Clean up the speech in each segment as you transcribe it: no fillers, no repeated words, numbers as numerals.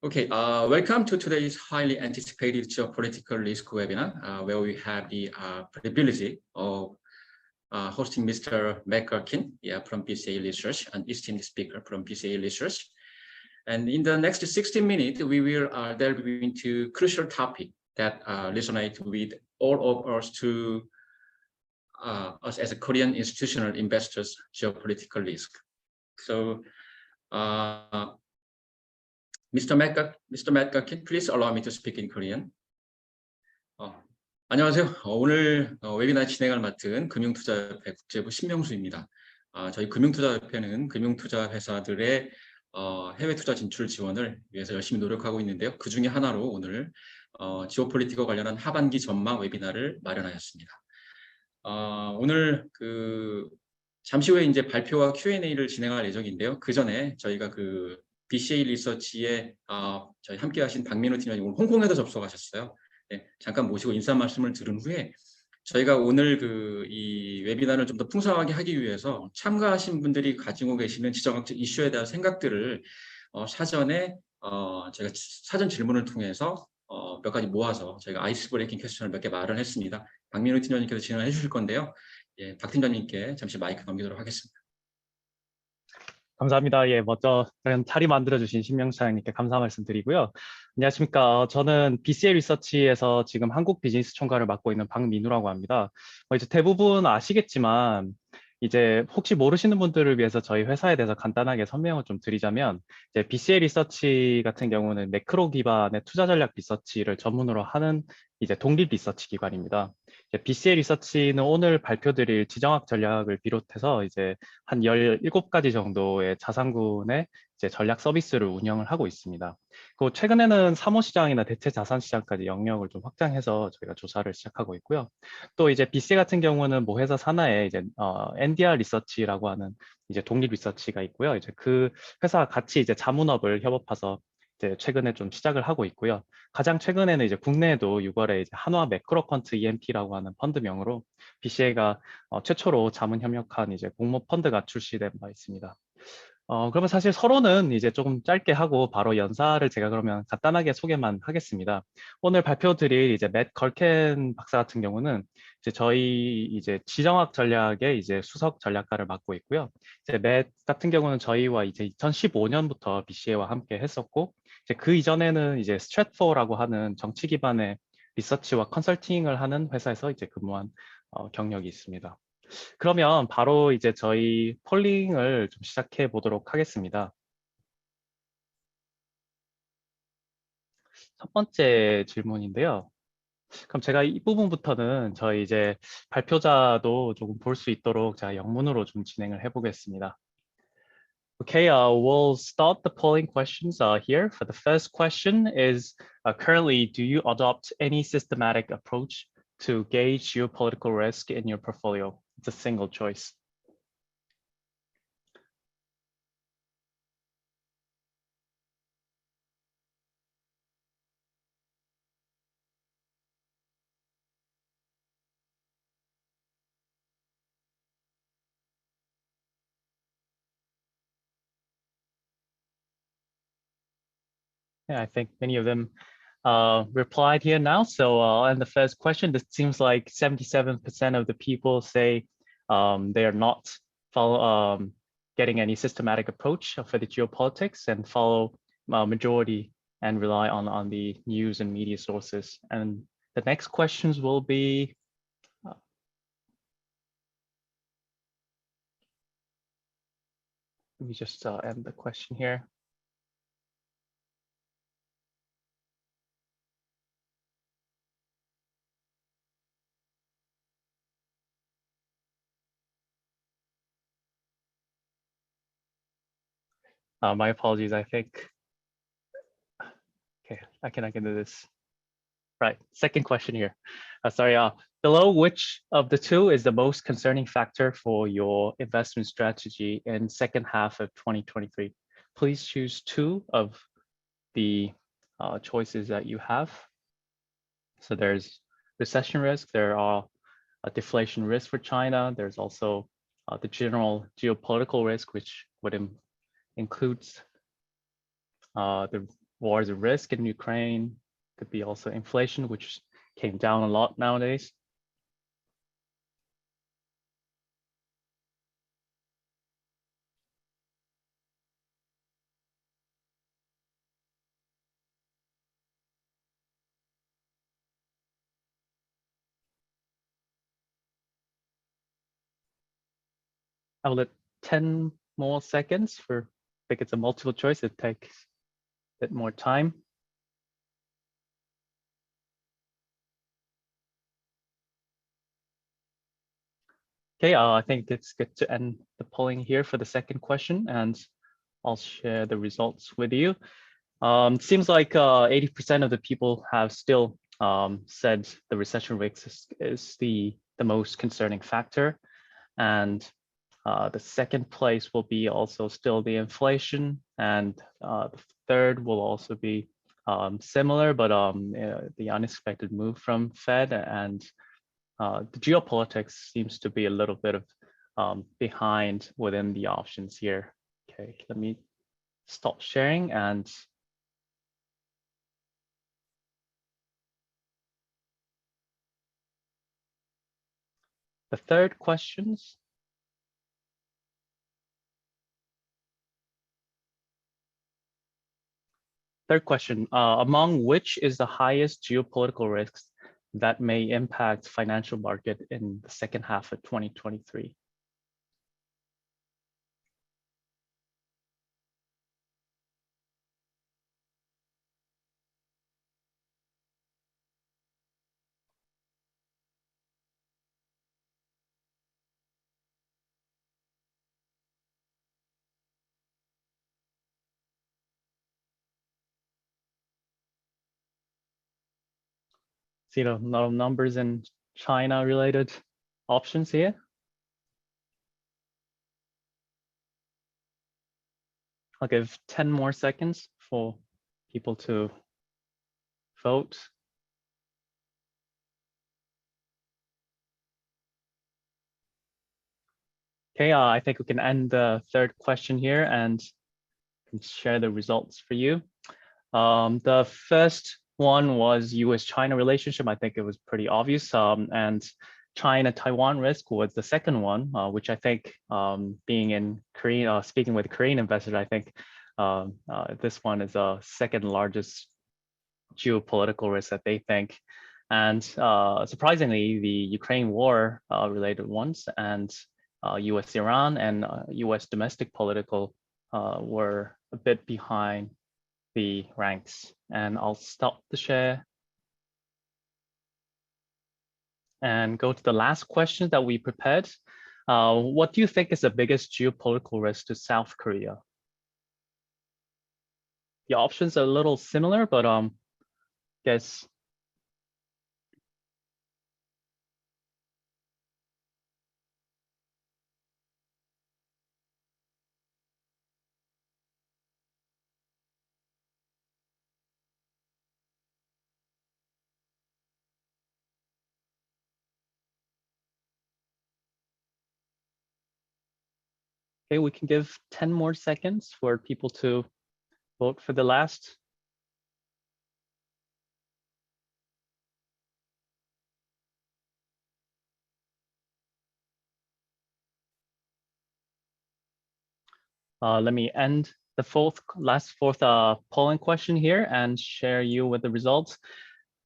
Okay, welcome to today's highly anticipated geopolitical risk webinar, where we have the privilege of hosting Mr. Gertken, from BCA Research, an esteemed speaker from BCA Research. And in the next 60 minutes, we will delve into crucial topic that resonate with all of us us as a Korean institutional investors, geopolitical risk. So, Mr. Gertken, please allow me to speak in Korean. 안녕하세요. 오늘 웨비나 진행을 맡은 금융투자협회 국제부 신명수입니다. 저희 금융투자협회는 금융투자 회사들의 해외 투자 진출 지원을 위해서 열심히 노력하고 있는데요. 그 중에 하나로 오늘 지오폴리티컬 관련한 하반기 전망 웨비나를 마련하였습니다. 오늘 잠시 후에 이제 발표와 Q&A를 진행할 예정인데요. 그 전에 저희가 BCA 리서치에 저희 함께 하신 박민호 팀장님 오늘 홍콩에도 접속하셨어요. 네, 잠깐 모시고 인사 말씀을 들은 후에 저희가 오늘 이 웨비나를 좀 더 풍성하게 하기 위해서 참가하신 분들이 가지고 계시는 지정학적 이슈에 대한 생각들을 사전에 제가 사전 질문을 통해서 몇 가지 모아서 저희가 아이스 브레이킹 퀘스천을 몇 개 마련했습니다. 박민호 팀장님께서 진행해 주실 건데요. 예, 박 팀장님께 잠시 마이크 넘기도록 하겠습니다. 감사합니다. 예, 먼저 자리 만들어주신 신명수 사장님께 감사 말씀드리고요. 안녕하십니까. 저는 BCA 리서치에서 지금 한국 비즈니스 총괄을 맡고 있는 박민우라고 합니다. 이제 대부분 아시겠지만 이제 혹시 모르시는 분들을 위해서 저희 회사에 대해서 간단하게 설명을 좀 드리자면 이제 BCA 리서치 같은 경우는 매크로 기반의 투자 전략 리서치를 전문으로 하는 이제 독립 리서치 기관입니다. BCA 리서치는 오늘 발표드릴 지정학 전략을 비롯해서 이제 한 17가지 정도의 자산군의 이제 전략 서비스를 운영을 하고 있습니다. 그리고 최근에는 사모시장이나 대체 자산 시장까지 영역을 좀 확장해서 저희가 조사를 시작하고 있고요. 또 이제 BCA 같은 경우는 모 회사 산하에 이제 NDR 리서치라고 하는 이제 독립 리서치가 있고요. 이제 그 회사와 같이 이제 자문업을 협업해서 이제 최근에 좀 시작을 하고 있고요. 가장 최근에는 이제 국내에도 6월에 이제 한화 매크로펀트 EMP라고 하는 펀드명으로 BCA가 최초로 자문 협력한 이제 공모 펀드가 출시된 바 있습니다. 그러면 사실 서로는 이제 조금 짧게 하고 바로 연사를 제가 그러면 간단하게 소개만 하겠습니다. 오늘 발표드릴 이제 맷 걸켄 박사 같은 경우는 이제 저희 이제 지정학 전략의 이제 수석 전략가를 맡고 있고요. 이제 맷 같은 경우는 저희와 이제 2015년부터 BCA와 함께 했었고, 이제 그 이전에는 이제 스트래트포라고 하는 정치 기반의 리서치와 컨설팅을 하는 회사에서 이제 근무한 경력이 있습니다. 그러면 바로 이제 저희 폴링을 좀 시작해 보도록 하겠습니다. 첫 번째 질문인데요. 그럼 제가 이 부분부터는 저희 이제 발표자도 조금 볼 수 있도록 제가 영문으로 좀 진행을 해보겠습니다. Okay, we'll start the polling questions here. For the first question is, currently, do you adopt any systematic approach to gauge geopolitical risk in your portfolio? It's a single choice. Yeah, I think many of them replied here now. So on the first question, this seems like 77% of the people say they are not getting any systematic approach for the geopolitics and follow majority and rely on the news and media sources. And the next questions will be let me just end the question here. My apologies, I think. Okay, I can do this. Right, second question here. Sorry, below which of the two is the most concerning factor for your investment strategy in second half of 2023? Please choose two of the choices that you have. So there's recession risk, there are a deflation risk for China, there's also the general geopolitical risk, which would includes the war's a risk in Ukraine. Could be also inflation, which came down a lot nowadays. I'll let 10 more seconds for, I think it's a multiple choice. It takes a bit more time. Okay, I think it's good to end the polling here for the second question, and I'll share the results with you. It seems like 80% of the people have still said the recession risk is the most concerning factor. And the second place will be also still the inflation. And the third will also be similar, but the unexpected move from Fed, and the geopolitics seems to be a little bit of behind within the options here. Okay, let me stop sharing and the third questions. Third question, among which is the highest geopolitical risks that may impact financial market in the second half of 2023? See a lot of numbers and China related options here. I'll give 10 more seconds for people to vote. Okay, I think we can end the third question here and can share the results for you. The first one was U.S. China relationship. I think it was pretty obvious. And China Taiwan risk was the second one, which I think being in Korea, speaking with Korean investors, I think this one is the second largest geopolitical risk that they think. And surprisingly, the Ukraine war related ones and U.S. Iran and U.S. domestic political were a bit behind the ranks. And I'll stop the share and go to the last question that we prepared. What do you think is the biggest geopolitical risk to South Korea? The options are a little similar, but guess. Okay, we can give 10 more seconds for people to vote for the last. Let me end the last fourth polling question here and share you with the results.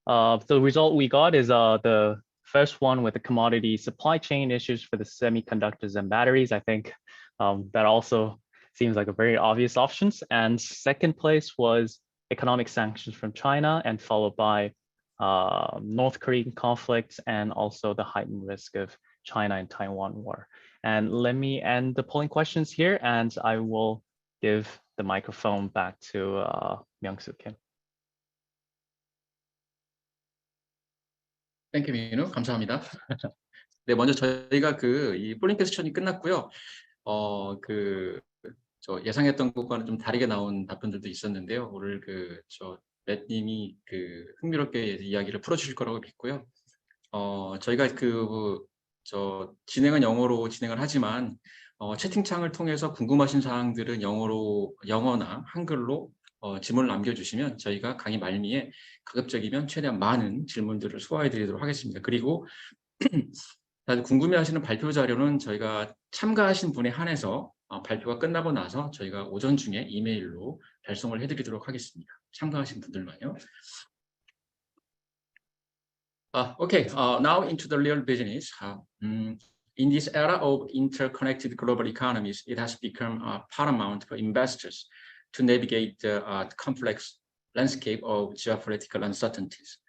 The result we got is the first one with the commodity supply chain issues for the semiconductors and batteries. I think that also seems like a very obvious options. And second place was economic sanctions from China, and followed by North Korean conflicts and also the heightened risk of China and Taiwan war. And let me end the polling questions here, and I will give the microphone back to Myung-Soo Kim. 땡큐 민우, 감사합니다. 네, 먼저 저희가 이 폴링 퀘스천이 끝났고요. 저 예상했던 것과는 좀 다르게 나온 답변들도 있었는데요. 오늘 맷님이 흥미롭게 이야기를 풀어주실 거라고 믿고요. 저희가 진행은 영어로 진행을 하지만 채팅창을 통해서 궁금하신 사항들은 영어나 한글로 질문을 남겨주시면 저희가 강의 말미에 가급적이면 최대한 많은 질문들을 소화해 드리도록 하겠습니다. 그리고 다들 궁금해하시는 발표 자료는 저희가 참가하신 분에 한해서 발표가 끝나고 나서 저희가 오전 중에 이메일로 발송을 해드리도록 하겠습니다. 참가하신 분들만요. Okay, now into the real business. In this era of interconnected global economies, it has become paramount for investors to navigate the complex landscape of geopolitical uncertainties.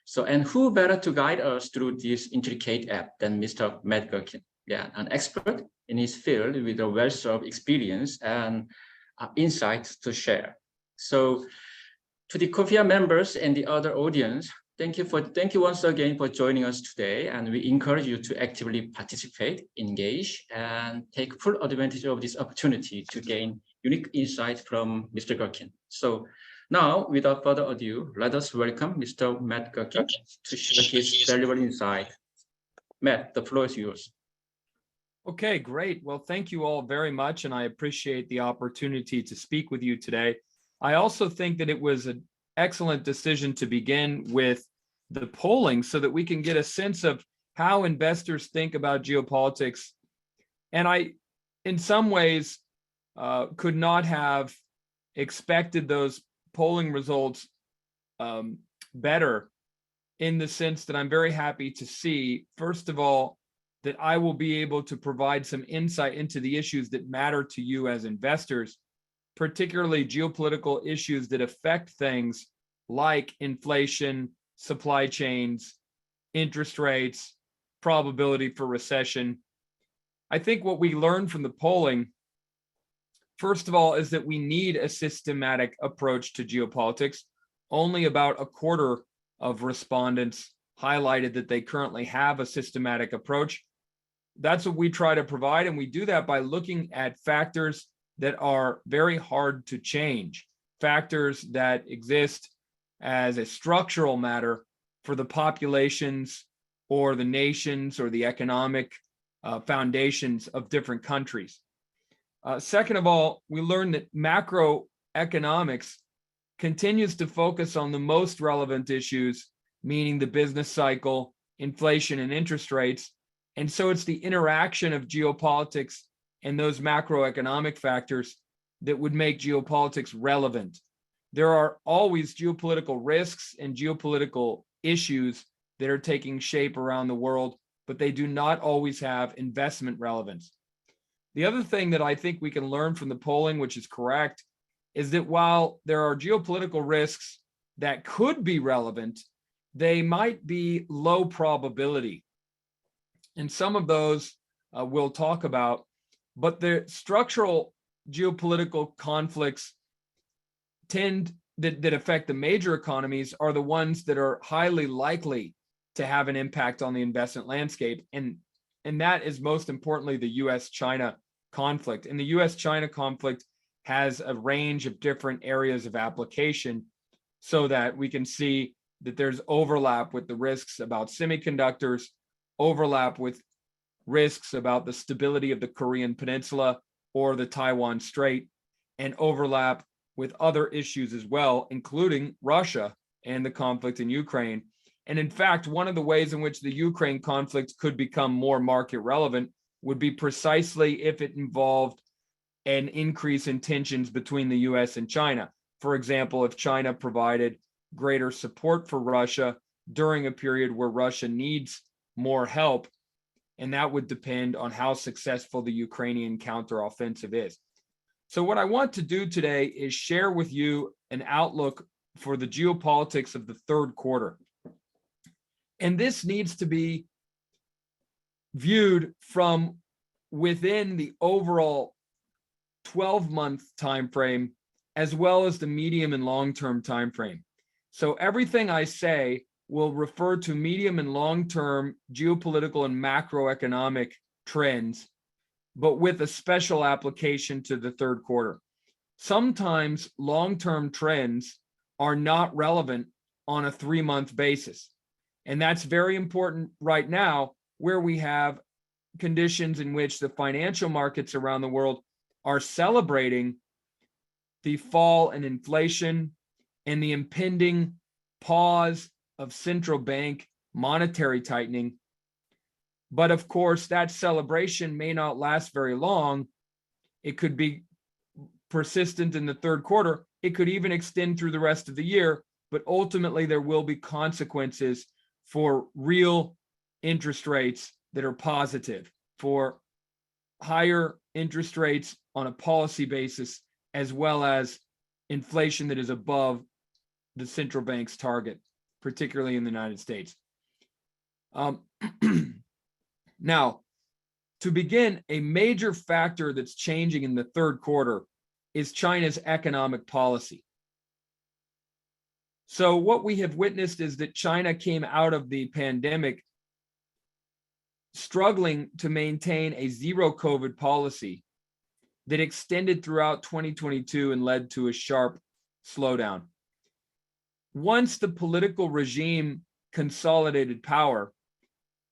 So, and who better to guide us through this intricate app than Mr. Matt Gertken, an expert in his field with a wealth of experience and insights to share. So, to the COFIA members and the other audience, thank you once again for joining us today, and we encourage you to actively participate, engage, and take full advantage of this opportunity to gain unique insights from Mr. Gertken. So now, without further ado, let us welcome Mr. Matt Gertken to share his valuable insight. Matt, the floor is yours. Okay, great. Well, thank you all very much, and I appreciate the opportunity to speak with you today. I also think that it was an excellent decision to begin with the polling so that we can get a sense of how investors think about geopolitics. And I, in some ways, could not have expected those polling results better, in the sense that I'm very happy to see, first of all, that I will be able to provide some insight into the issues that matter to you as investors, particularly geopolitical issues that affect things like inflation, supply chains, interest rates, probability for recession. I think what we learned from the polling, first of all, is that we need a systematic approach to geopolitics. Only about a quarter of respondents highlighted that they currently have a systematic approach. That's what we try to provide, and we do that by looking at factors that are very hard to change, factors that exist as a structural matter for the populations or the nations or the economic foundations of different countries. Second of all, we learned that macroeconomics continues to focus on the most relevant issues, meaning the business cycle, inflation, and interest rates. And so it's the interaction of geopolitics and those macroeconomic factors that would make geopolitics relevant. There are always geopolitical risks and geopolitical issues that are taking shape around the world, but they do not always have investment relevance. The other thing that I think we can learn from the polling, which is correct, is that while there are geopolitical risks that could be relevant, they might be low probability. And some of those we'll talk about, but the structural geopolitical conflicts that affect the major economies are the ones that are highly likely to have an impact on the investment landscape. And that is most importantly the U.S. China conflict. And the U.S. China conflict has a range of different areas of application, so that we can see that there's overlap with the risks about semiconductors, overlap with risks about the stability of the Korean Peninsula or the Taiwan Strait, and overlap with other issues as well, including Russia and the conflict in Ukraine. And in fact, one of the ways in which the Ukraine conflict could become more market relevant would be precisely if it involved an increase in tensions between the US and China. For example, if China provided greater support for Russia during a period where Russia needs more help, and that would depend on how successful the Ukrainian counteroffensive is. So what I want to do today is share with you an outlook for the geopolitics of the third quarter. And this needs to be viewed from within the overall 12-month time frame, as well as the medium and long-term time frame. So everything I say will refer to medium and long-term geopolitical and macroeconomic trends, but with a special application to the third quarter. Sometimes long-term trends are not relevant on a 3-month basis. And that's very important right now, where we have conditions in which the financial markets around the world are celebrating the fall in inflation and the impending pause of central bank monetary tightening. But of course, that celebration may not last very long. It could be persistent in the third quarter. It could even extend through the rest of the year, but ultimately there will be consequences for real interest rates that are positive, for higher interest rates on a policy basis, as well as inflation that is above the central bank's target, particularly in the United States. Now, to begin, a major factor that's changing in the third quarter is China's economic policy. So what we have witnessed is that China came out of the pandemic struggling to maintain a zero COVID policy that extended throughout 2022 and led to a sharp slowdown. Once the political regime consolidated power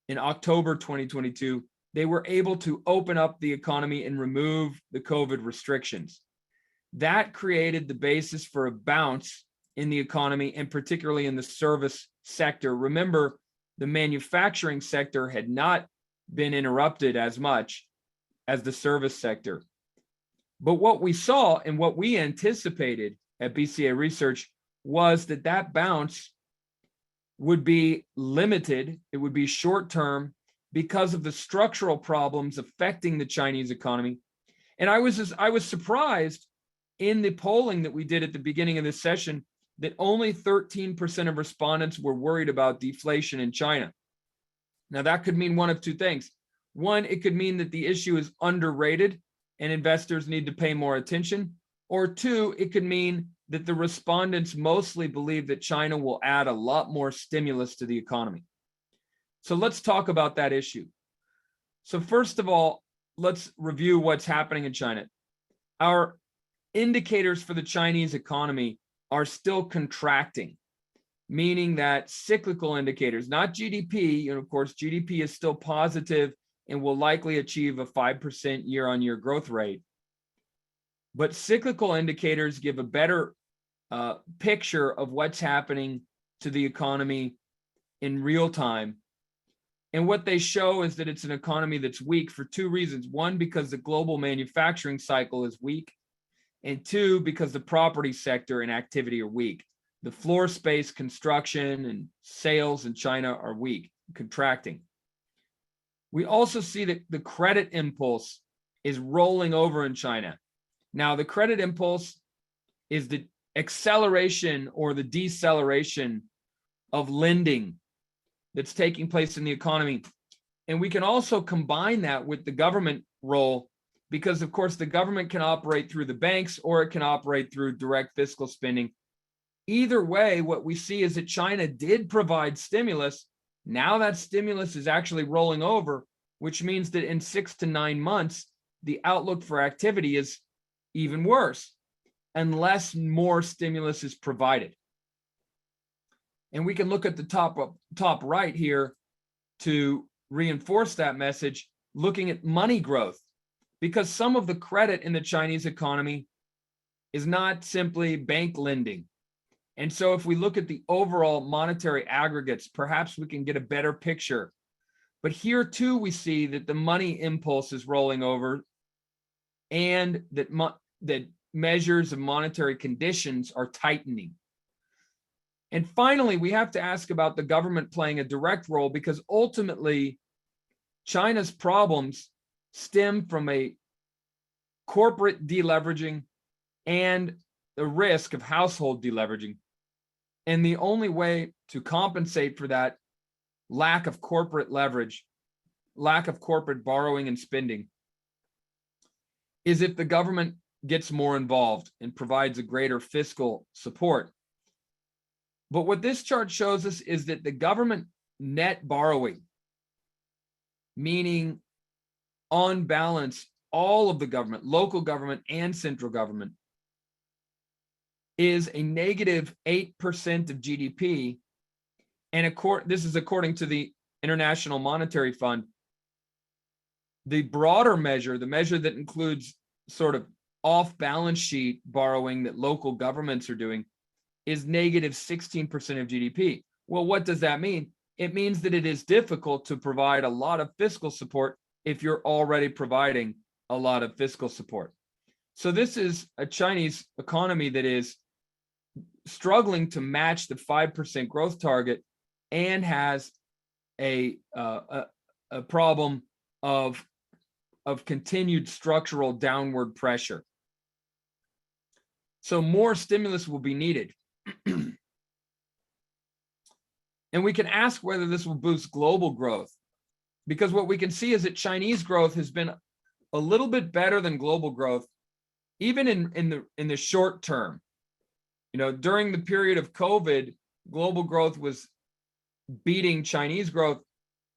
in October 2022, they were able to open up the economy and remove the COVID restrictions. That created the basis for a bounce in the economy, and particularly in the service sector. Remember, the manufacturing sector had not been interrupted as much as the service sector. But what we saw and what we anticipated at BCA Research was that that bounce would be limited, it would be short-term because of the structural problems affecting the Chinese economy. And I was surprised in the polling that we did at the beginning of this session that only 13% of respondents were worried about deflation in China. Now that could mean one of two things. One, it could mean that the issue is underrated and investors need to pay more attention. Or two, it could mean that the respondents mostly believe that China will add a lot more stimulus to the economy. So let's talk about that issue. So first of all, let's review what's happening in China. Our indicators for the Chinese economy are still contracting, meaning that cyclical indicators, not GDP, and of course, GDP is still positive and will likely achieve a 5% year-on-year growth rate. But cyclical indicators give a better picture of what's happening to the economy in real time. And what they show is that it's an economy that's weak for two reasons. One, because the global manufacturing cycle is weak. And two, because the property sector and activity are weak. The floor space construction and sales in China are weak, contracting. We also see that the credit impulse is rolling over in China. Now, the credit impulse is the acceleration or the deceleration of lending that's taking place in the economy. And we can also combine that with the government role, because of course the government can operate through the banks or it can operate through direct fiscal spending. Either way, what we see is that China did provide stimulus. Now that stimulus is actually rolling over, which means that in 6 to 9 months, the outlook for activity is even worse unless more stimulus is provided. And we can look at the top right here to reinforce that message, looking at money growth, because some of the credit in the Chinese economy is not simply bank lending. And so if we look at the overall monetary aggregates, perhaps we can get a better picture. But here too, we see that the money impulse is rolling over and that measures of monetary conditions are tightening. And finally, we have to ask about the government playing a direct role, because ultimately China's problems stem from a corporate deleveraging and the risk of household deleveraging. And the only way to compensate for that lack of corporate leverage, lack of corporate borrowing and spending, is if the government gets more involved and provides a greater fiscal support. But what this chart shows us is that the government net borrowing, meaning on balance, all of the government, local government and central government, is a negative 8% of GDP. And this is according to the International Monetary Fund. The broader measure, the measure that includes sort of off-balance sheet borrowing that local governments are doing is negative 16% of GDP. Well, what does that mean? It means that it is difficult to provide a lot of fiscal support if you're already providing a lot of fiscal support. So this is a Chinese economy that is struggling to match the 5% growth target and has a problem of continued structural downward pressure. So more stimulus will be needed. And we can ask whether this will boost global growth, because what we can see is that Chinese growth has been a little bit better than global growth, even in the short term. You know, during the period of COVID, global growth was beating Chinese growth.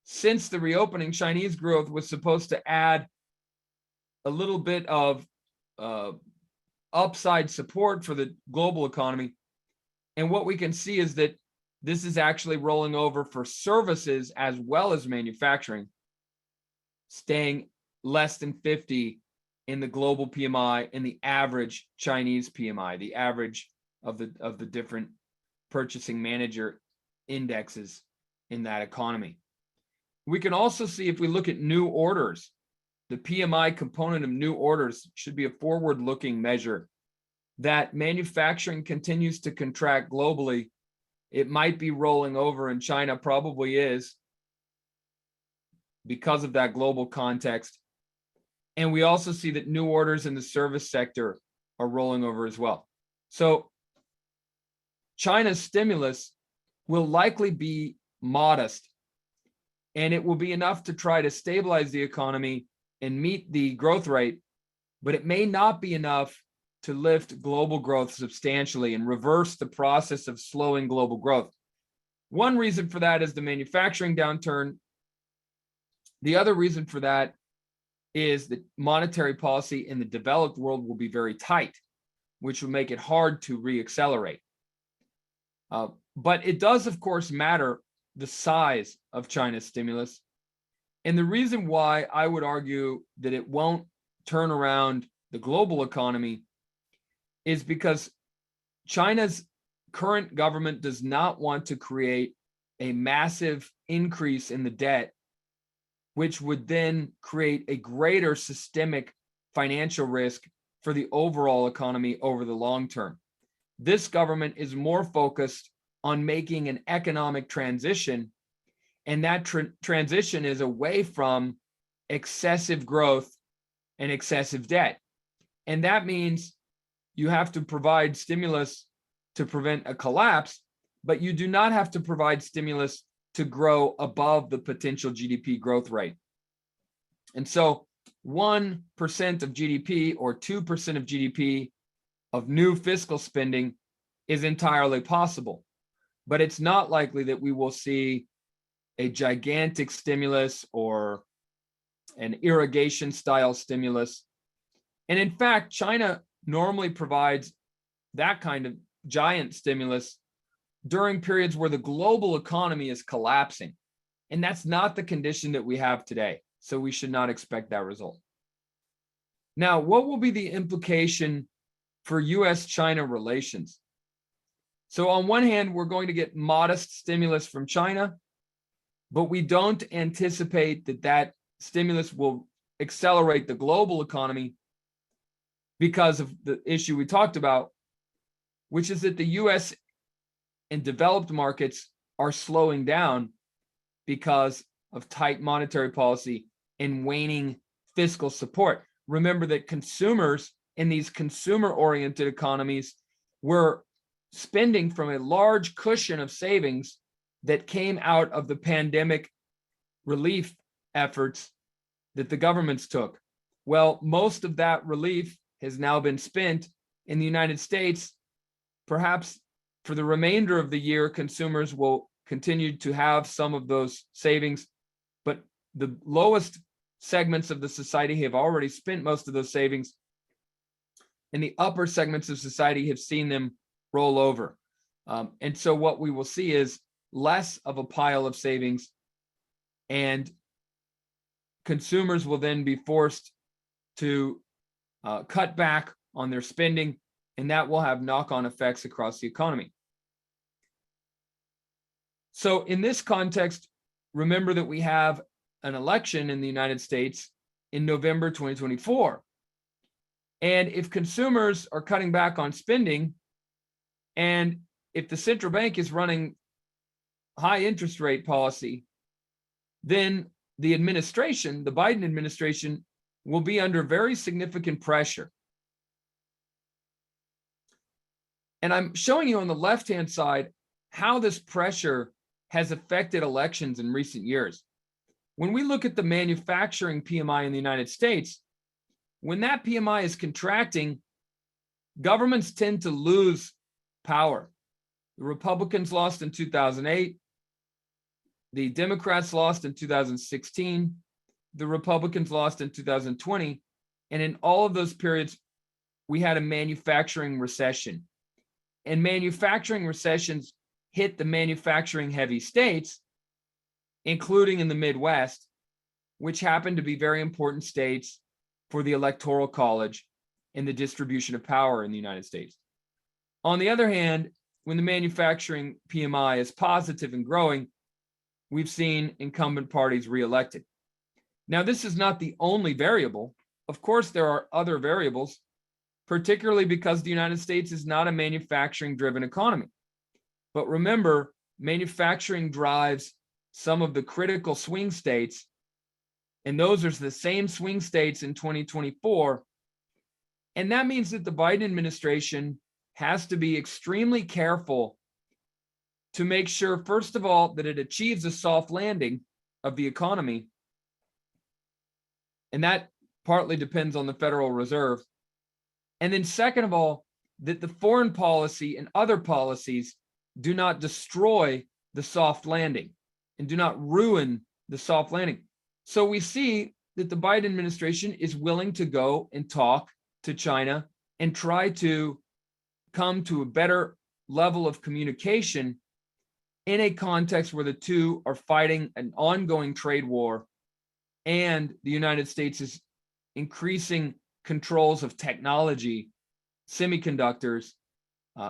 Since the reopening, Chinese growth was supposed to add a little bit of upside support for the global economy. And what we can see is that this is actually rolling over for services as well as manufacturing, staying less than 50 in the global PMI and the average Chinese PMI, the average of the different purchasing manager indexes in that economy. We can also see, if we look at new orders, the PMI component of new orders should be a forward-looking measure, that manufacturing continues to contract globally. It might be rolling over, and China probably is, because of that global context. And we also see that new orders in the service sector are rolling over as well. So China's stimulus will likely be modest, and it will be enough to try to stabilize the economy and meet the growth rate, but it may not be enough to lift global growth substantially and reverse the process of slowing global growth. One reason for that is the manufacturing downturn. The other reason for that is that monetary policy in the developed world will be very tight, which will make it hard to reaccelerate. But it does, of course, matter the size of China's stimulus. And the reason why I would argue that it won't turn around the global economy is because China's current government does not want to create a massive increase in the debt, which would then create a greater systemic financial risk for the overall economy over the long term. This government is more focused on making an economic transition, and that transition is away from excessive growth and excessive debt. And that means you have to provide stimulus to prevent a collapse, but you do not have to provide stimulus to grow above the potential GDP growth rate. And so 1% of GDP or 2% of GDP of new fiscal spending is entirely possible, but it's not likely that we will see a gigantic stimulus or an irrigation style stimulus. And in fact, China normally provides that kind of giant stimulus during periods where the global economy is collapsing. And that's not the condition that we have today. So we should not expect that result. Now, what will be the implication for U.S. China relations? So on one hand, we're going to get modest stimulus from China, but we don't anticipate that that stimulus will accelerate the global economy because of the issue we talked about, which is that the U.S. and developed markets are slowing down because of tight monetary policy and waning fiscal support. Remember that consumers in these consumer-oriented economies were spending from a large cushion of savings that came out of the pandemic relief efforts that the governments took. Well, most of that relief has now been spent in the United States. Perhaps for the remainder of the year, consumers will continue to have some of those savings, but the lowest segments of the society have already spent most of those savings, and the upper segments of society have seen them roll over. And so what we will see is less of a pile of savings, and consumers will then be forced to cut back on their spending, and that will have knock-on effects across the economy. So in this context, remember that we have an election in the United States in November 2024. And if consumers are cutting back on spending, and if the central bank is running high interest rate policy, then the administration, the Biden administration, will be under very significant pressure. And I'm showing you on the left-hand side how this pressure has affected elections in recent years. When we look at the manufacturing PMI in the United States, when that PMI is contracting, governments tend to lose power. The Republicans lost in 2008. The Democrats lost in 2016. The Republicans lost in 2020. And in all of those periods, we had a manufacturing recession. And manufacturing recessions hit the manufacturing heavy states, including in the Midwest, which happen to be very important states for the Electoral College and the distribution of power in the United States. On the other hand, when the manufacturing PMI is positive and growing, we've seen incumbent parties reelected. Now, this is not the only variable. Of course, there are other variables, particularly because the United States is not a manufacturing-driven economy. But remember, manufacturing drives some of the critical swing states, and those are the same swing states in 2024. And that means that the Biden administration has to be extremely careful to make sure, first of all, that it achieves a soft landing of the economy. And that partly depends on the Federal Reserve. And then second of all, that the foreign policy and other policies do not destroy the soft landing and do not ruin the soft landing. So we see that the Biden administration is willing to go and talk to China and try to come to a better level of communication in a context where the two are fighting an ongoing trade war and the United States is increasing controls of technology, semiconductors,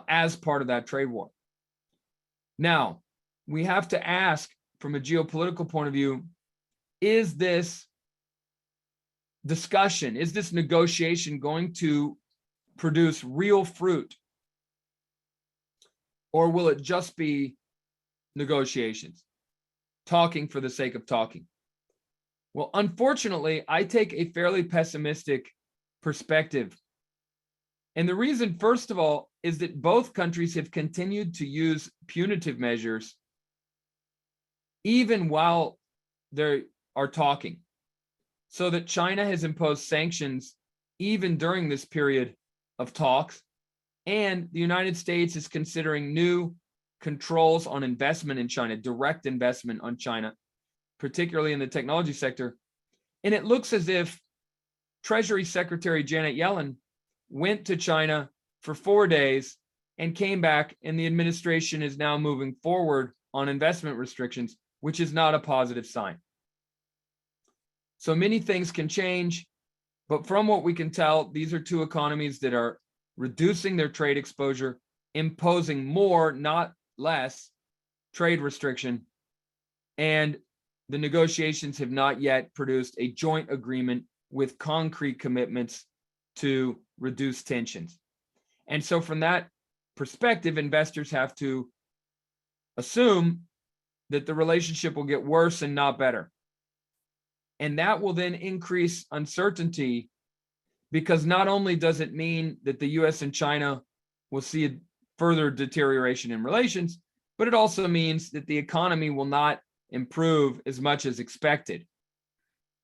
as part of that trade war. Now, we have to ask from a geopolitical point of view, is this discussion, is this negotiation going to produce real fruit? Or will it just be negotiations, talking for the sake of talking? Well, unfortunately, I take a fairly pessimistic perspective. And the reason, first of all, is that both countries have continued to use punitive measures even while they are talking. So that China has imposed sanctions even during this period of talks. And the United States is considering new controls on investment in China, direct investment on China, particularly in the technology sector. And it looks as if Treasury Secretary Janet Yellen went to China for 4 days and came back, and the administration is now moving forward on investment restrictions, which is not a positive sign. So many things can change, but from what we can tell, these are two economies that are reducing their trade exposure, imposing more, not less, trade restriction, and the negotiations have not yet produced a joint agreement with concrete commitments to reduce tensions. And so from that perspective, investors have to assume that the relationship will get worse and not better. And that will then increase uncertainty, because not only does it mean that the US and China will see a further deterioration in relations, but it also means that the economy will not improve as much as expected.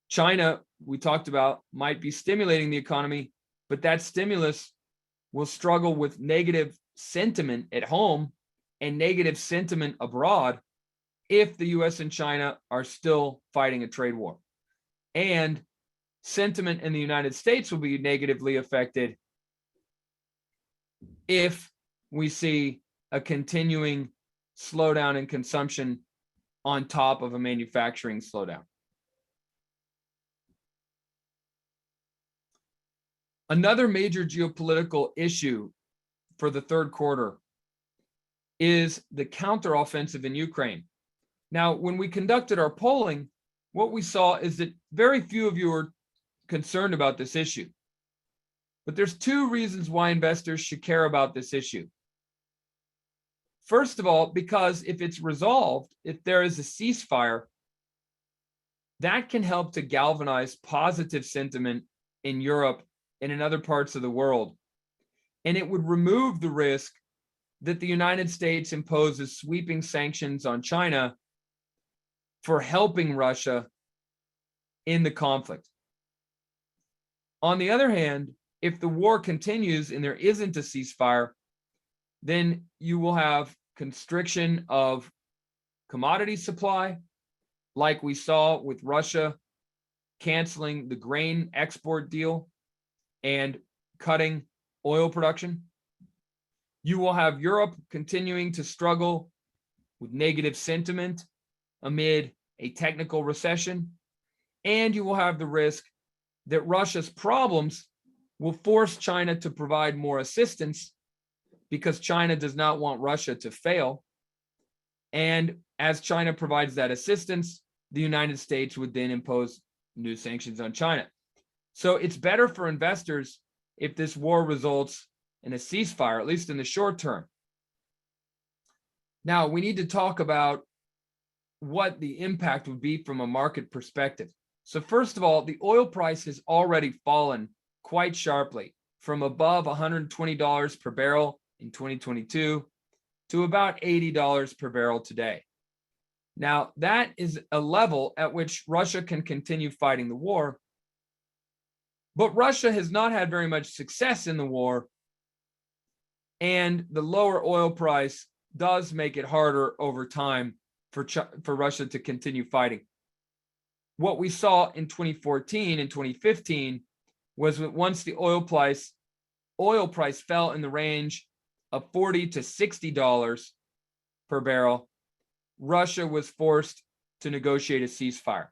China, we talked about, might be stimulating the economy, but that stimulus will struggle with negative sentiment at home and negative sentiment abroad if the US and China are still fighting a trade war. And sentiment in the United States will be negatively affected if we see a continuing slowdown in consumption on top of a manufacturing slowdown. Another major geopolitical issue for the third quarter is the counteroffensive in Ukraine. Now, when we conducted our polling, what we saw is that very few of you are concerned about this issue. But there's two reasons why investors should care about this issue. First of all, because if it's resolved, if there is a ceasefire, that can help to galvanize positive sentiment in Europe and in other parts of the world. And it would remove the risk that the United States imposes sweeping sanctions on China for helping Russia in the conflict. On the other hand, if the war continues and there isn't a ceasefire, then you will have constriction of commodity supply, like we saw with Russia canceling the grain export deal and cutting oil production. You will have Europe continuing to struggle with negative sentiment amid a technical recession, and you will have the risk that Russia's problems will force China to provide more assistance because China does not want Russia to fail. And as China provides that assistance, the United States would then impose new sanctions on China. So it's better for investors if this war results in a ceasefire, at least in the short term. Now, we need to talk about what the impact would be from a market perspective. So first of all, the oil price has already fallen quite sharply from above $120 per barrel in 2022 to about $80 per barrel today. Now, that is a level at which Russia can continue fighting the war, but Russia has not had very much success in the war, and the lower oil price does make it harder over time for Russia to continue fighting. What we saw in 2014 and 2015 was that once the oil price fell in the range of $40 to $60 per barrel, Russia was forced to negotiate a ceasefire.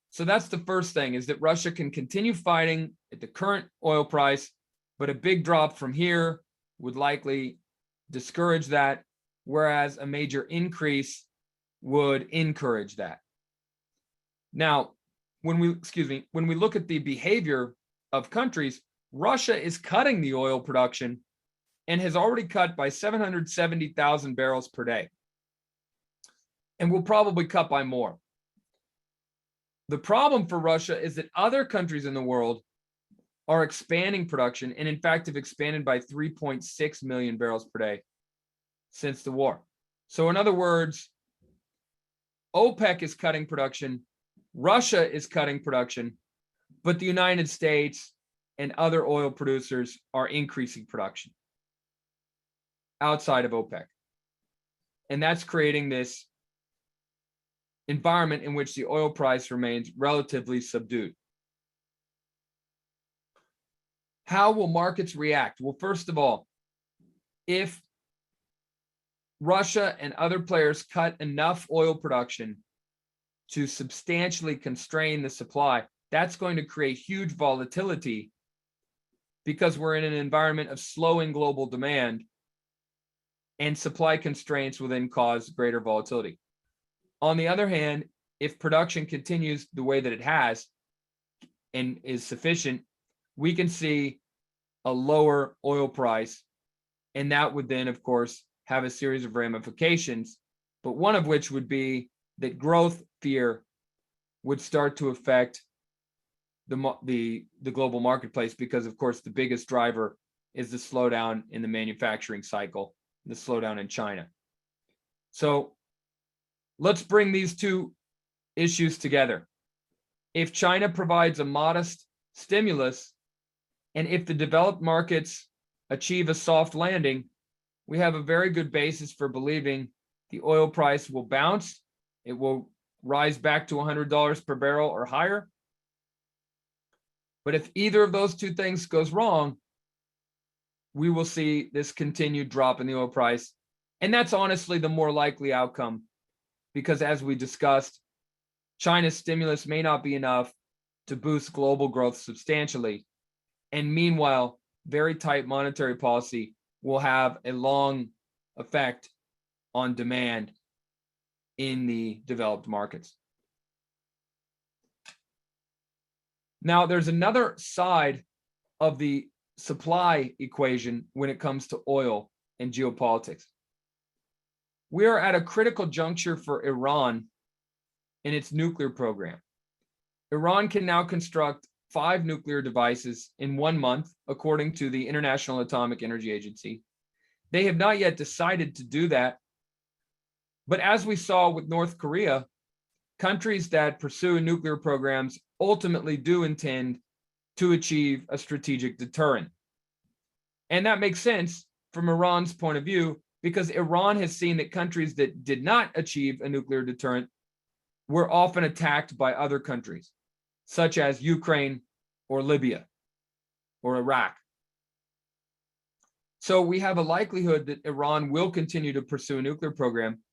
So that's the first thing, is that Russia can continue fighting at the current oil price, but a big drop from here would likely discourage that, whereas a major increase would encourage that. Now, when we look at the behavior of countries, Russia is cutting the oil production and has already cut by 770,000 barrels per day, and will probably cut by more. The problem for Russia is that other countries in the world are expanding production, and in fact have expanded by 3.6 million barrels per day since the war. So in other words, OPEC is cutting production, Russia is cutting production, but the United States and other oil producers are increasing production outside of OPEC. And that's creating this environment in which the oil price remains relatively subdued. How will markets react? Well, first of all, if Russia and other players cut enough oil production to substantially constrain the supply, that's going to create huge volatility because we're in an environment of slowing global demand, and supply constraints will then cause greater volatility. On the other hand, if production continues the way that it has and is sufficient, we can see a lower oil price, and that would then, of course, have a series of ramifications, but one of which would be that growth fear would start to affect the global marketplace, because, of course, the biggest driver is the slowdown in the manufacturing cycle, the slowdown in China. So let's bring these two issues together. If China provides a modest stimulus, and if the developed markets achieve a soft landing, we have a very good basis for believing the oil price will bounce. It will rise back to $100 per barrel or higher. But if either of those two things goes wrong, we will see this continued drop in the oil price. And that's honestly the more likely outcome, because as we discussed, China's stimulus may not be enough to boost global growth substantially. And meanwhile, very tight monetary policy will have a long effect on demand in the developed markets. Now, there's another side of the supply equation when it comes to oil and geopolitics. We are at a critical juncture for Iran in its nuclear program. Iran can now construct 5 nuclear devices in 1 month, according to the International Atomic Energy Agency. They have not yet decided to do that. But as we saw with North Korea, countries that pursue nuclear programs ultimately do intend to achieve a strategic deterrent. And that makes sense from Iran's point of view, because Iran has seen that countries that did not achieve a nuclear deterrent were often attacked by other countries, such as Ukraine or Libya or Iraq. So we have a likelihood that Iran will continue to pursue a nuclear program.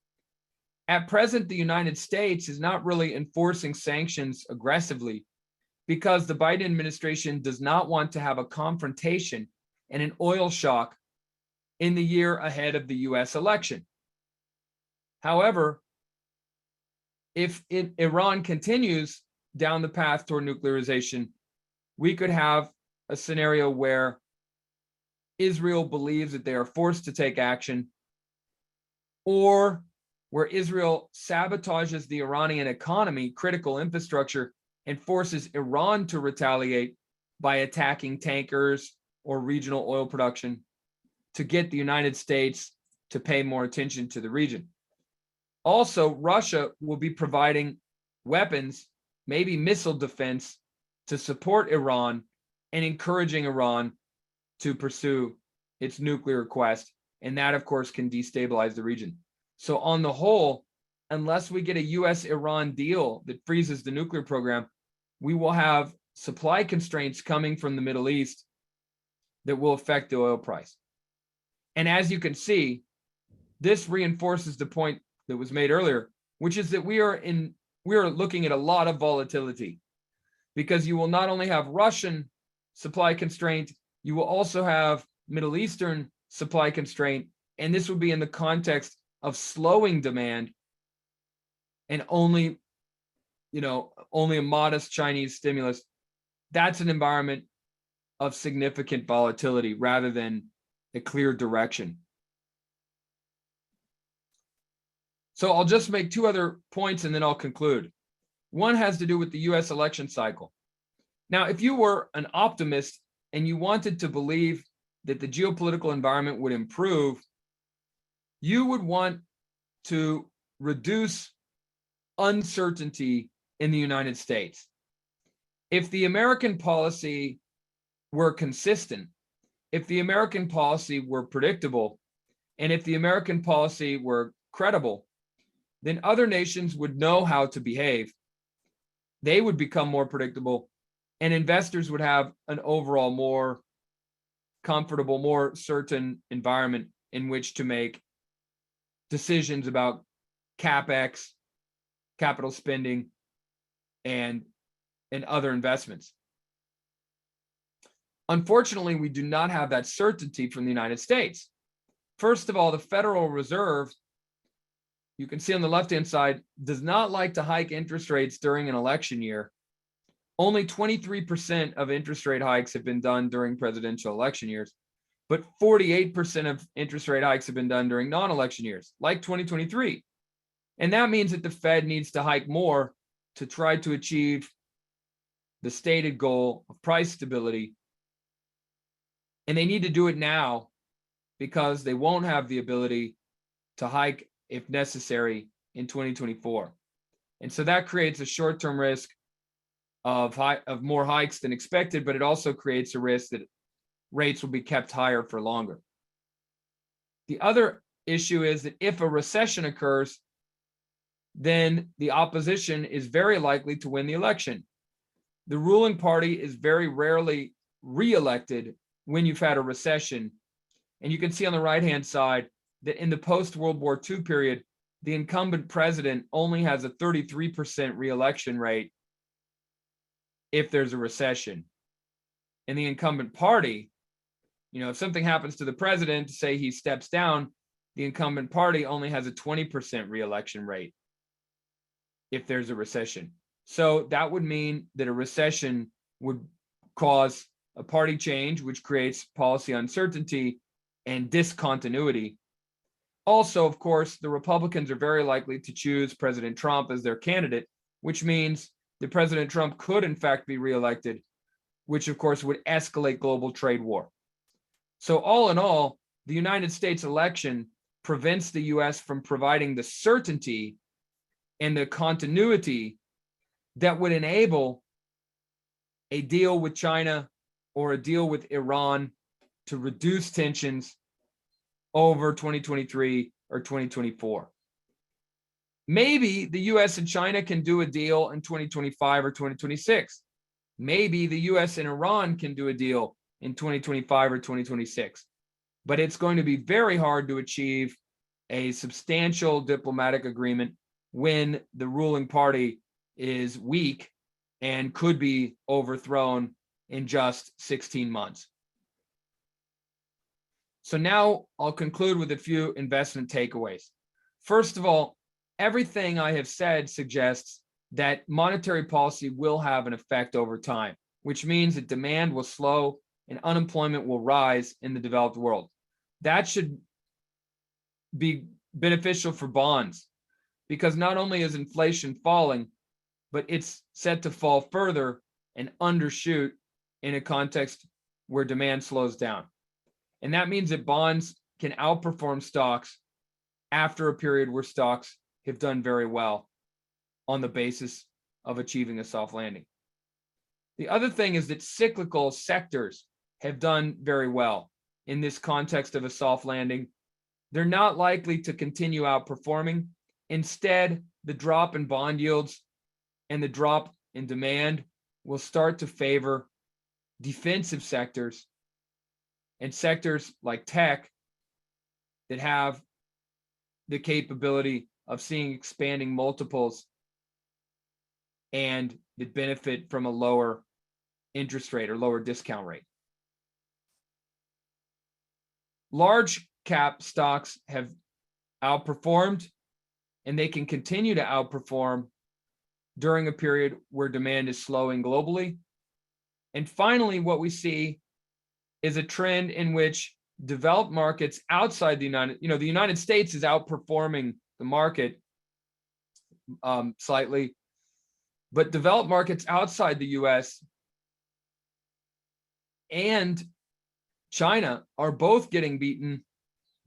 At present, the United States is not really enforcing sanctions aggressively because the Biden administration does not want to have a confrontation and an oil shock in the year ahead of the US election. However, if Iran continues down the path toward nuclearization, we could have a scenario where Israel believes that they are forced to take action, or where Israel sabotages the Iranian economy, critical infrastructure, and forces Iran to retaliate by attacking tankers or regional oil production to get the United States to pay more attention to the region. Also, Russia will be providing weapons, maybe missile defense, to support Iran and encouraging Iran to pursue its nuclear quest. And that, of course, can destabilize the region. So on the whole, unless we get a US-Iran deal that freezes the nuclear program, we will have supply constraints coming from the Middle East that will affect the oil price. And as you can see, this reinforces the point that was made earlier, which is that we are looking at a lot of volatility, because you will not only have Russian supply constraint, you will also have Middle Eastern supply constraint, and this would be in the context of slowing demand and only a modest Chinese stimulus. That's an environment of significant volatility rather than a clear direction. So I'll just make 2 other points and then I'll conclude. One has to do with the US election cycle. Now, if you were an optimist and you wanted to believe that the geopolitical environment would improve, you would want to reduce uncertainty in the United States. If the American policy were consistent, if the American policy were predictable, and if the American policy were credible, then other nations would know how to behave. They would become more predictable, and investors would have an overall more comfortable, more certain environment in which to make decisions about CapEx, capital spending, and other investments. Unfortunately, we do not have that certainty from the United States. First of all, the Federal Reserve, you can see on the left-hand side, does not like to hike interest rates during an election year. Only 23% of interest rate hikes have been done during presidential election years, but 48% of interest rate hikes have been done during non-election years, like 2023. And that means that the Fed needs to hike more to try to achieve the stated goal of price stability. And they need to do it now because they won't have the ability to hike if necessary in 2024. And so that creates a short-term risk of more hikes than expected, but it also creates a risk that rates will be kept higher for longer. The other issue is that if a recession occurs, then the opposition is very likely to win the election. The ruling party is very rarely re-elected when you've had a recession. And you can see on the right-hand side that in the post-World War II period, the incumbent president only has a 33% re-election rate if there's a recession. and the incumbent party, you know, if something happens to the president, say he steps down, the incumbent party only has a 20% reelection rate if there's a recession. So that would mean that a recession would cause a party change, which creates policy uncertainty and discontinuity. Also, of course, the Republicans are very likely to choose President Trump as their candidate, which means that President Trump could in fact be reelected, which of course would escalate global trade war. So all in all, the United States election prevents the US from providing the certainty and the continuity that would enable a deal with China or a deal with Iran to reduce tensions over 2023 or 2024. Maybe the US and China can do a deal in 2025 or 2026. Maybe the US and Iran can do a deal in 2025 or 2026. But it's going to be very hard to achieve a substantial diplomatic agreement when the ruling party is weak and could be overthrown in just 16 months. So now I'll conclude with a few investment takeaways. First of all, everything I have said suggests that monetary policy will have an effect over time, which means that demand will slow and unemployment will rise in the developed world. That should be beneficial for bonds because not only is inflation falling, but it's set to fall further and undershoot in a context where demand slows down. And that means that bonds can outperform stocks after a period where stocks have done very well on the basis of achieving a soft landing. The other thing is that cyclical sectors have done very well in this context of a soft landing. They're not likely to continue outperforming. Instead, the drop in bond yields and the drop in demand will start to favor defensive sectors and sectors like tech that have the capability of seeing expanding multiples and that benefit from a lower interest rate or lower discount rate. Large cap stocks have outperformed and they can continue to outperform during a period where demand is slowing globally. And finally, what we see is a trend in which developed markets outside the United States is outperforming the market slightly, but developed markets outside the US and China are both getting beaten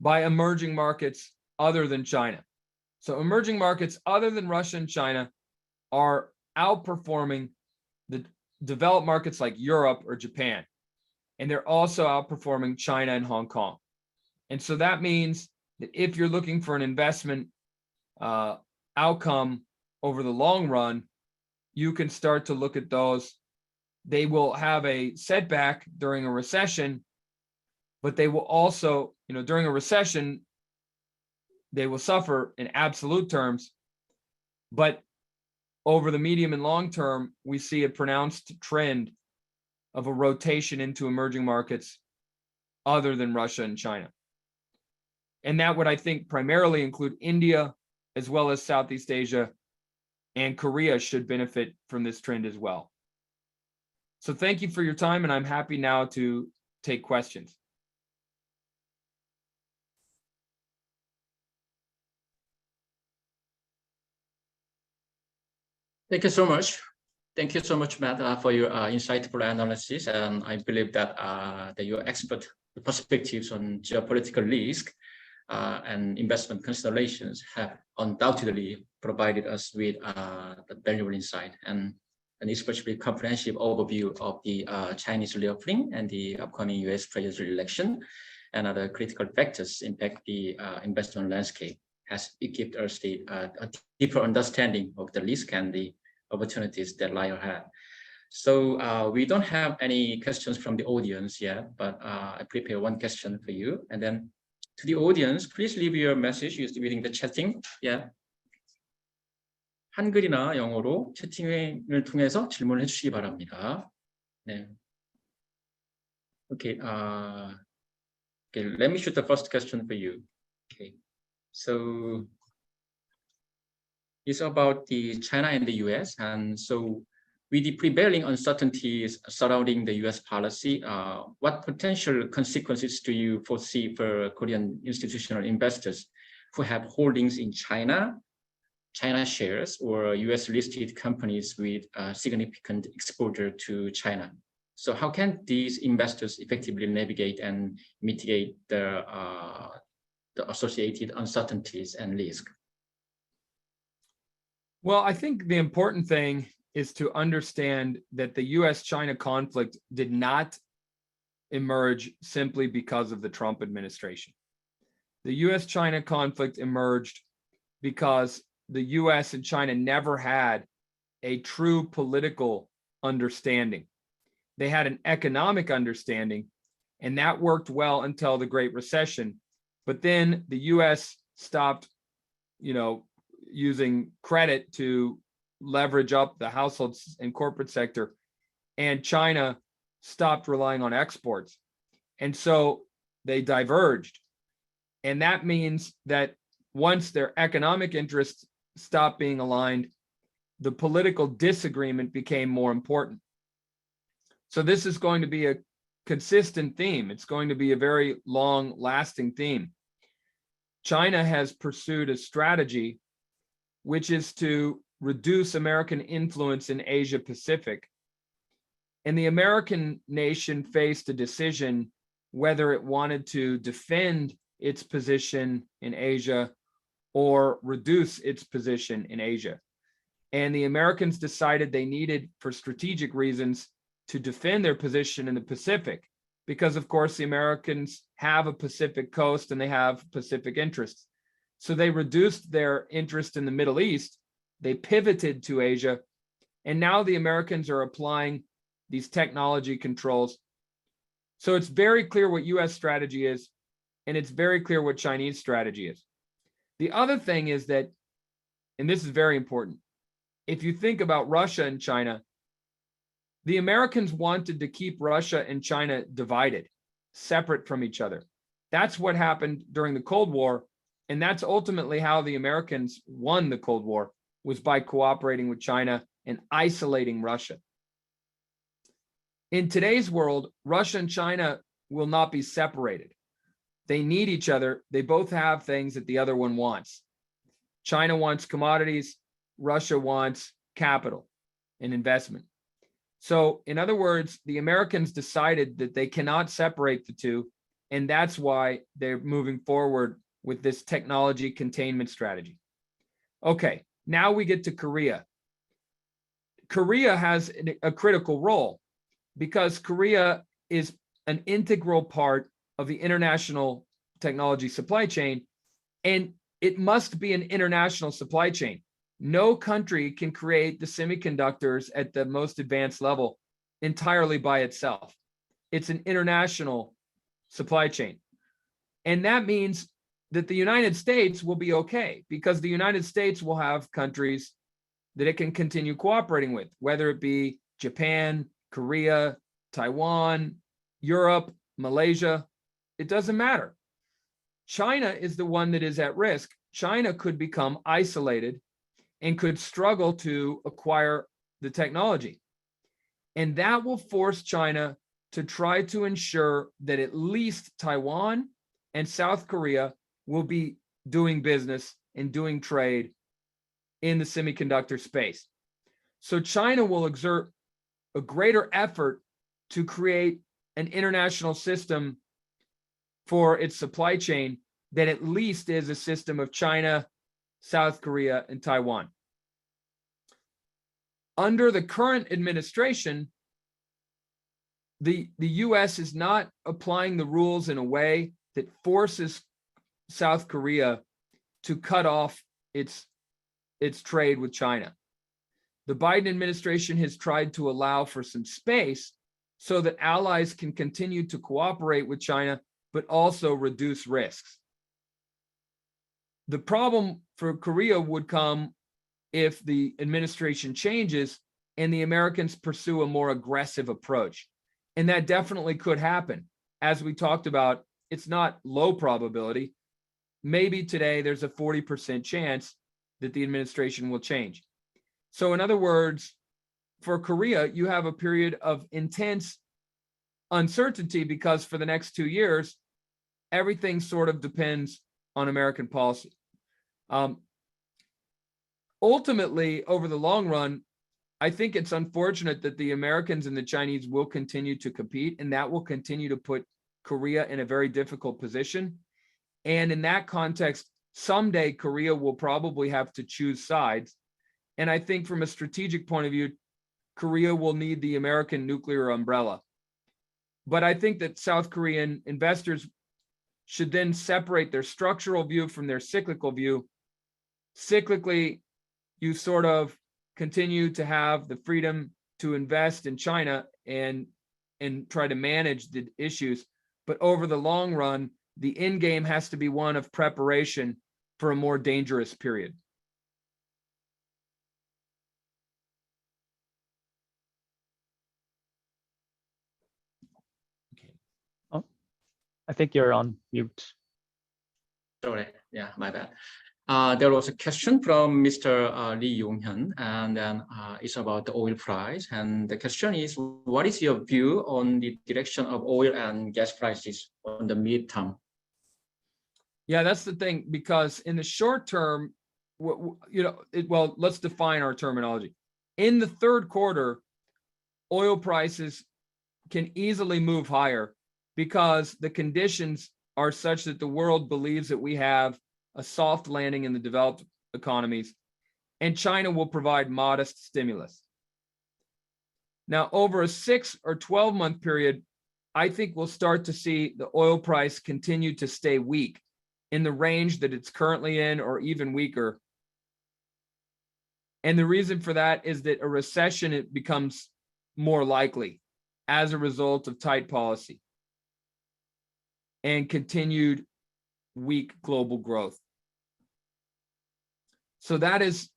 by emerging markets other than China. So emerging markets other than Russia and China are outperforming the developed markets like Europe or Japan. And they're also outperforming China and Hong Kong. And so that means that if you're looking for an investment outcome over the long run, you can start to look at those. They will have a setback during a recession, but they will also, during a recession, they will suffer in absolute terms. But over the medium and long term, we see a pronounced trend of a rotation into emerging markets other than Russia and China. And that would, I think, primarily include India, as well as Southeast Asia, and Korea should benefit from this trend as well. So thank you for your time, and I'm happy now to take questions. Thank you so much. Thank you so much, Matt, for your insightful analysis. And I believe that, your expert perspectives on geopolitical risk and investment considerations have undoubtedly provided us with the valuable insight and an especially comprehensive overview of the Chinese reopening and the upcoming U.S. presidential election and other critical factors impact the investment landscape, has equipped us a deeper understanding of the risk and the opportunities that lie ahead. So we don't have any questions from the audience yet, but I prepare one question for you. And then to the audience, please leave your message using the chatting. Yeah. 한글이나 영어로 채팅을 통해서 질문을 해주시기 바랍니다. 네. Okay. Okay. Let me shoot the first question for you. Okay. So it's about the China and the U.S. And so, with the prevailing uncertainties surrounding the U.S. policy, what potential consequences do you foresee for Korean institutional investors who have holdings in China shares, or U.S. listed companies with significant exposure to China? So how can these investors effectively navigate and mitigate the associated uncertainties and risk? Well, I think the important thing is to understand that the U.S.-China conflict did not emerge simply because of the Trump administration. The U.S.-China conflict emerged because the U.S. and China never had a true political understanding. They had an economic understanding, and that worked well until the Great Recession. But then the U.S. stopped, using credit to leverage up the households and corporate sector, and China stopped relying on exports. And so they diverged. And that means that once their economic interests stopped being aligned, the political disagreement became more important. So this is going to be a consistent theme. It's going to be a very long-lasting theme. China has pursued a strategy which is to reduce American influence in Asia Pacific. And the American nation faced a decision whether it wanted to defend its position in Asia or reduce its position in Asia. And the Americans decided they needed, for strategic reasons, to defend their position in the Pacific, because of course the Americans have a Pacific coast and they have Pacific interests. So they reduced their interest in the Middle East, they pivoted to Asia, and now the Americans are applying these technology controls. So it's very clear what US strategy is, and it's very clear what Chinese strategy is. The other thing is that, and this is very important, if you think about Russia and China, the Americans wanted to keep Russia and China divided, separate from each other. That's what happened during the Cold War, and that's ultimately how the Americans won the Cold War, was by cooperating with China and isolating Russia. In today's world, Russia and China will not be separated. They need each other. They both have things that the other one wants. China wants commodities, Russia wants capital and investment. So in other words, the Americans decided that they cannot separate the two, and that's why they're moving forward with this technology containment strategy. Okay, now we get to Korea. Korea has a critical role because Korea is an integral part of the international technology supply chain, and it must be an international supply chain. No country can create the semiconductors at the most advanced level entirely by itself. It's an international supply chain. And that means that the United States will be okay, because the United States will have countries that it can continue cooperating with, whether it be Japan, Korea, Taiwan, Europe, Malaysia, it doesn't matter. China is the one that is at risk. China could become isolated and could struggle to acquire the technology. And that will force China to try to ensure that at least Taiwan and South Korea will be doing business and doing trade in the semiconductor space. So China will exert a greater effort to create an international system for its supply chain that at least is a system of China, South Korea, and Taiwan. Under the current administration, the US is not applying the rules in a way that forces South Korea to cut off its trade with China. The Biden administration has tried to allow for some space so that allies can continue to cooperate with China, but also reduce risks. The problem for Korea would come if the administration changes and the Americans pursue a more aggressive approach. And that definitely could happen. As we talked about, it's not low probability. Maybe today there's a 40% chance that the administration will change. So in other words, for Korea, you have a period of intense uncertainty because for the next 2 years, everything sort of depends on American policy. Ultimately, over the long run, I think it's unfortunate that the Americans and the Chinese will continue to compete, and that will continue to put Korea in a very difficult position. And in that context, someday Korea will probably have to choose sides. And I think from a strategic point of view, Korea will need the American nuclear umbrella. But I think that South Korean investors should then separate their structural view from their cyclical view. Cyclically, you sort of continue to have the freedom to invest in China and try to manage the issues. But over the long run, the end game has to be one of preparation for a more dangerous period. I think you're on mute. Sorry, yeah, my bad. There was a question from Mr. Lee Yong-hyun, and then it's about the oil price. And the question is, what is your view on the direction of oil and gas prices on the midterm? Yeah, that's the thing, because in the short term, well, let's define our terminology. In the third quarter, oil prices can easily move higher because the conditions are such that the world believes that we have a soft landing in the developed economies, and China will provide modest stimulus. Now, over a 6 or 12-month period, I think we'll start to see the oil price continue to stay weak in the range that it's currently in, or even weaker. And the reason for that is that a recession, it becomes more likely as a result of tight policy and continued weak global growth. So that is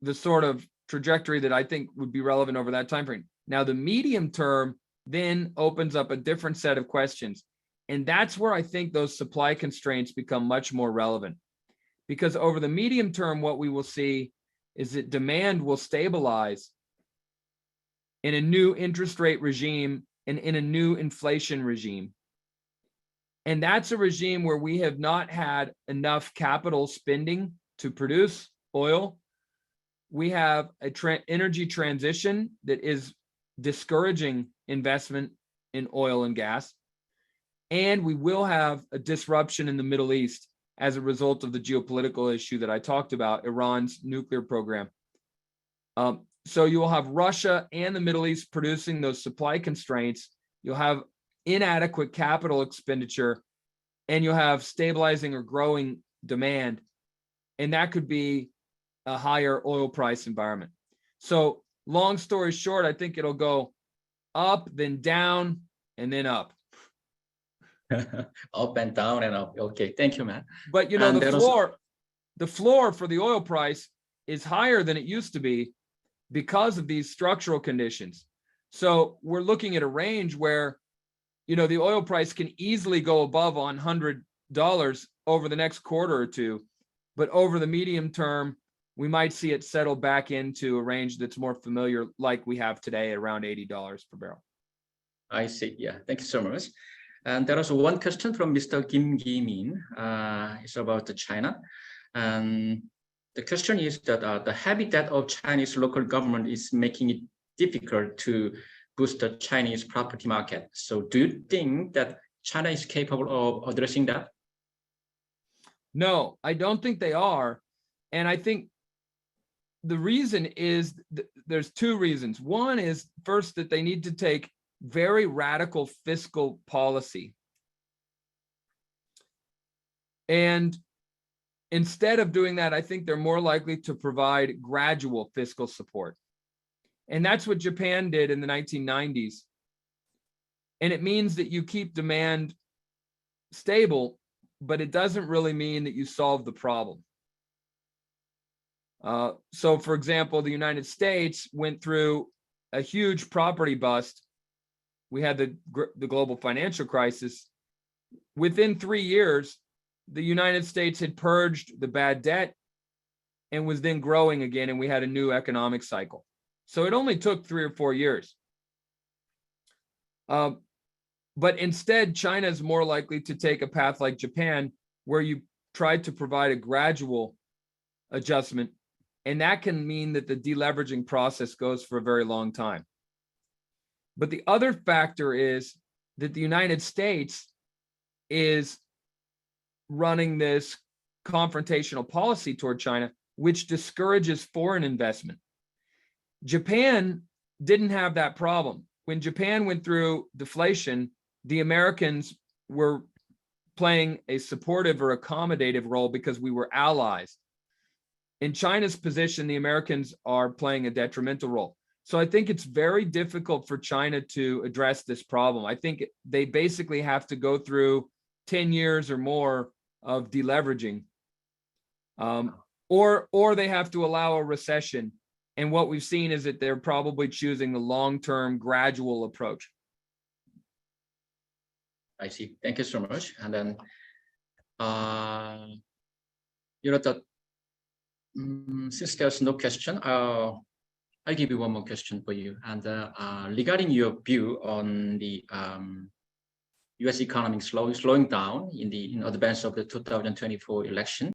the sort of trajectory that I think would be relevant over that time frame. Now, the medium term then opens up a different set of questions. And that's where I think those supply constraints become much more relevant. Because over the medium term, what we will see is that demand will stabilize in a new interest rate regime and in a new inflation regime. And that's a regime where we have not had enough capital spending to produce oil. We have a energy transition that is discouraging investment in oil and gas. And we will have a disruption in the Middle East as a result of the geopolitical issue that I talked about, Iran's nuclear program. So you will have Russia and the Middle East producing those supply constraints. You'll have inadequate capital expenditure, and you'll have stabilizing or growing demand. And that could be a higher oil price environment. So long story short, I think it'll go up, then down, and then up. Up and down and up. Okay, thank you, man. But you know, the floor for the oil price is higher than it used to be because of these structural conditions. So we're looking at a range where, you know, the oil price can easily go above $100 over the next quarter or two, but over the medium term, we might see it settle back into a range that's more familiar, like we have today, at around $80 per barrel. I see. Yeah, thank you so much. And there was one question from Mr. Kim Gi-min. It's about China. And the question is that the heavy debt of Chinese local government is making it difficult to boost the Chinese property market. So do you think that China is capable of addressing that? No, I don't think they are. And I think the reason is there's two reasons. One is, first, that they need to take very radical fiscal policy. And instead of doing that, I think they're more likely to provide gradual fiscal support. And that's what Japan did in the 1990s. And it means that you keep demand stable, but it doesn't really mean that you solve the problem. So, for example, the United States went through a huge property bust we had the global financial crisis. Within 3 years, the United States had purged the bad debt and was then growing again, and we had a new economic cycle. So it only took 3 or 4 years. But instead, China is more likely to take a path like Japan, where you try to provide a gradual adjustment, and that can mean that the deleveraging process goes for a very long time. But the other factor is that the United States is running this confrontational policy toward China, which discourages foreign investment. Japan didn't have that problem. When Japan went through deflation, the Americans were playing a supportive or accommodative role because we were allies. In China's position, the Americans are playing a detrimental role. So I think it's very difficult for China to address this problem. I think they basically have to go through 10 years or more of deleveraging, or they have to allow a recession. And what we've seen is that they're probably choosing the long-term gradual approach. I see. Thank you so much. And then, since there's no question, I'll give you one more question for you. And regarding your view on the U.S. economy slowing down in advance of the 2024 election,